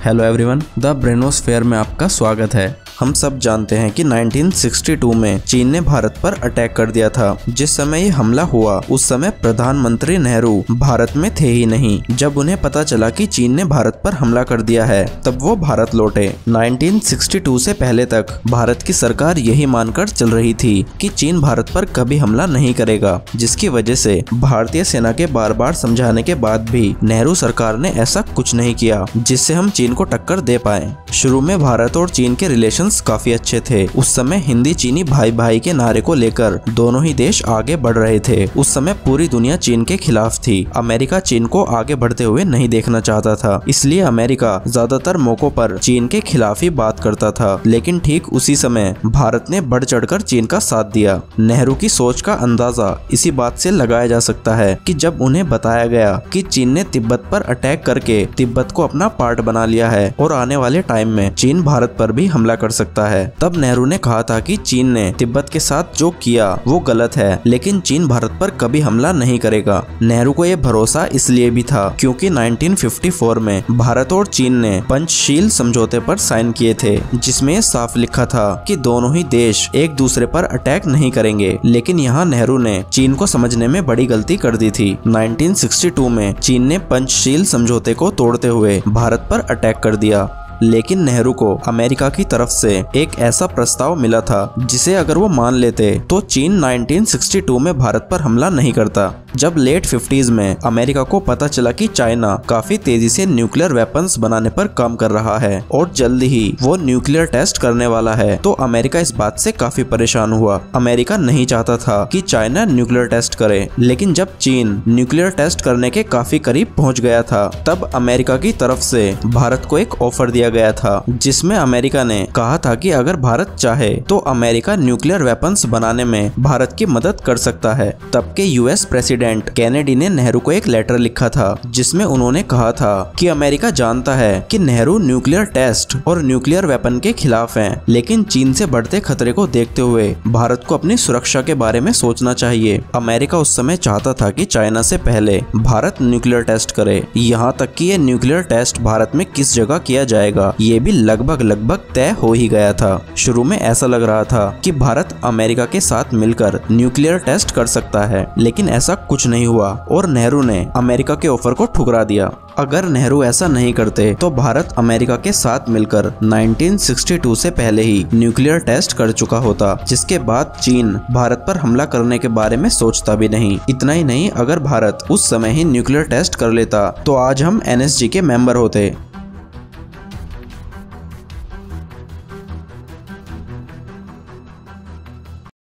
Hello everyone, the ब्रेनोस्फेयर में आपका स्वागत है। हम सब जानते हैं कि 1962 में चीन ने भारत पर अटैक कर दिया था। जिस समय ये हमला हुआ उस समय प्रधानमंत्री नेहरू भारत में थे ही नहीं। जब उन्हें पता चला कि चीन ने भारत पर हमला कर दिया है तब वो भारत लौटे। 1962 से पहले तक भारत की सरकार यही मानकर चल रही थी कि चीन भारत पर कभी हमला नहीं करेगा, जिसकी वजह से भारतीय सेना के बार बार समझाने के बाद भी नेहरू सरकार ने ऐसा कुछ नहीं किया जिससे हम चीन को टक्कर दे पाए। शुरू में भारत और चीन के रिलेशन काफी अच्छे थे। उस समय हिंदी चीनी भाई भाई के नारे को लेकर दोनों ही देश आगे बढ़ रहे थे। उस समय पूरी दुनिया चीन के खिलाफ थी। अमेरिका चीन को आगे बढ़ते हुए नहीं देखना चाहता था, इसलिए अमेरिका ज्यादातर मौकों पर चीन के खिलाफ ही बात करता था। लेकिन ठीक उसी समय भारत ने बढ़ चढ़कर चीन का साथ दिया। नेहरू की सोच का अंदाजा इसी बात से लगाया जा सकता है कि जब उन्हें बताया गया कि चीन ने तिब्बत पर अटैक करके तिब्बत को अपना पार्ट बना लिया है और आने वाले टाइम में चीन भारत पर भी हमला कर सकता है, तब नेहरू ने कहा था कि चीन ने तिब्बत के साथ जो किया वो गलत है, लेकिन चीन भारत पर कभी हमला नहीं करेगा। नेहरू को यह भरोसा इसलिए भी था क्योंकि 1954 में भारत और चीन ने पंचशील समझौते पर साइन किए थे, जिसमें साफ लिखा था कि दोनों ही देश एक दूसरे पर अटैक नहीं करेंगे। लेकिन यहाँ नेहरू ने चीन को समझने में बड़ी गलती कर दी थी। 1962 में चीन ने पंचशील समझौते को तोड़ते हुए भारत पर अटैक कर दिया। लेकिन नेहरू को अमेरिका की तरफ से एक ऐसा प्रस्ताव मिला था जिसे अगर वो मान लेते तो चीन 1962 में भारत पर हमला नहीं करता। जब लेट 50s में अमेरिका को पता चला कि चाइना काफी तेजी से न्यूक्लियर वेपन्स बनाने पर काम कर रहा है और जल्द ही वो न्यूक्लियर टेस्ट करने वाला है, तो अमेरिका इस बात से काफी परेशान हुआ। अमेरिका नहीं चाहता था कि चाइना न्यूक्लियर टेस्ट करे, लेकिन जब चीन न्यूक्लियर टेस्ट करने के काफी करीब पहुंच गया था तब अमेरिका की तरफ से भारत को एक ऑफर दिया गया था, जिसमें अमेरिका ने कहा था कि अगर भारत चाहे तो अमेरिका न्यूक्लियर वेपन्स बनाने में भारत की मदद कर सकता है। तब के यूएस प्रेसिडेंट कैनेडी ने नेहरू को एक लेटर लिखा था जिसमें उन्होंने कहा था कि अमेरिका जानता है कि नेहरू न्यूक्लियर टेस्ट और न्यूक्लियर वेपन के खिलाफ हैं, लेकिन चीन से बढ़ते खतरे को देखते हुए भारत को अपनी सुरक्षा के बारे में सोचना चाहिए। अमेरिका उस समय चाहता था कि चाइना से पहले भारत न्यूक्लियर टेस्ट करे। यहाँ तक कि ये न्यूक्लियर टेस्ट भारत में किस जगह किया जाएगा ये भी लगभग तय हो ही गया था। शुरू में ऐसा लग रहा था कि भारत अमेरिका के साथ मिलकर न्यूक्लियर टेस्ट कर सकता है, लेकिन ऐसा कुछ नहीं हुआ और नेहरू ने अमेरिका के ऑफर को ठुकरा दिया। अगर नेहरू ऐसा नहीं करते तो भारत अमेरिका के साथ मिलकर 1962 से पहले ही न्यूक्लियर टेस्ट कर चुका होता, जिसके बाद चीन भारत पर हमला करने के बारे में सोचता भी नहीं। इतना ही नहीं, अगर भारत उस समय ही न्यूक्लियर टेस्ट कर लेता तो आज हम NSG के मेंबर होते।